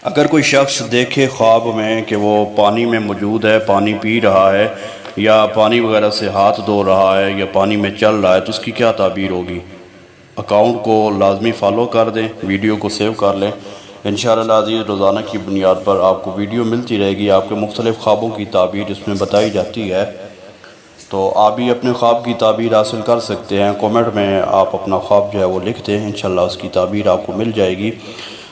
اگر کوئی شخص دیکھے خواب میں کہ وہ پانی میں موجود ہے، پانی پی رہا ہے یا پانی وغیرہ سے ہاتھ دھو رہا ہے یا پانی میں چل رہا ہے تو اس کی کیا تعبیر ہوگی؟ اکاؤنٹ کو لازمی فالو کر دیں، ویڈیو کو سیو کر لیں۔ انشاءاللہ عزیز روزانہ کی بنیاد پر آپ کو ویڈیو ملتی رہے گی، آپ کے مختلف خوابوں کی تعبیر اس میں بتائی جاتی ہے، تو آپ بھی اپنے خواب کی تعبیر حاصل کر سکتے ہیں۔ کومنٹ میں آپ اپنا خواب جو ہے وہ لکھ دیں، انشاءاللہ اس کی تعبیر آپ کو مل جائے گی۔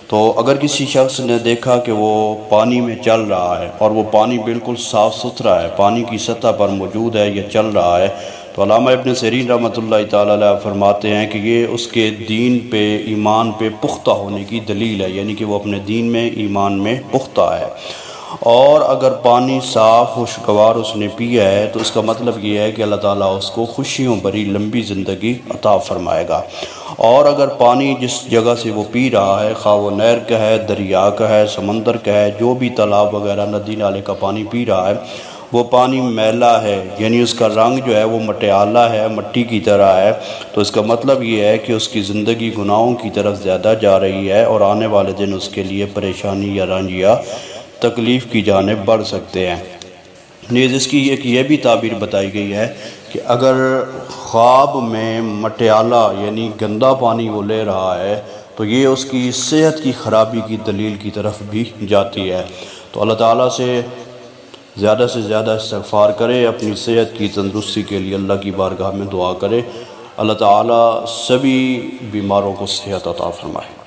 تو اگر کسی شخص نے دیکھا کہ وہ پانی میں چل رہا ہے اور وہ پانی بالکل صاف ستھرا ہے، پانی کی سطح پر موجود ہے یا چل رہا ہے، تو علامہ ابن سیرین رحمۃ اللہ تعالیٰ علیہ فرماتے ہیں کہ یہ اس کے دین پہ، ایمان پہ پختہ ہونے کی دلیل ہے، یعنی کہ وہ اپنے دین میں، ایمان میں پختہ ہے۔ اور اگر پانی صاف خوشگوار اس نے پیا ہے تو اس کا مطلب یہ ہے کہ اللہ تعالیٰ اس کو خوشیوں بھری لمبی زندگی عطا فرمائے گا۔ اور اگر پانی جس جگہ سے وہ پی رہا ہے، خواہ وہ نہر کا ہے، دریا کا ہے، سمندر کا ہے، جو بھی تالاب وغیرہ ندی نالے کا پانی پی رہا ہے، وہ پانی میلا ہے، یعنی اس کا رنگ جو ہے وہ مٹیالہ ہے، مٹی کی طرح ہے، تو اس کا مطلب یہ ہے کہ اس کی زندگی گناہوں کی طرف زیادہ جا رہی ہے اور آنے والے دن اس کے لیے پریشانی یا رنج یا تکلیف کی جانب بڑھ سکتے ہیں۔ نیز اس کی ایک یہ بھی تعبیر بتائی گئی ہے کہ اگر خواب میں مٹیالہ یعنی گندا پانی وہ لے رہا ہے تو یہ اس کی صحت کی خرابی کی دلیل کی طرف بھی جاتی ہے۔ تو اللہ تعالیٰ سے زیادہ استغفار کرے، اپنی صحت کی تندرستی کے لیے اللہ کی بارگاہ میں دعا کرے، اللہ تعالیٰ سبھی بیماروں کو صحت عطا فرمائے۔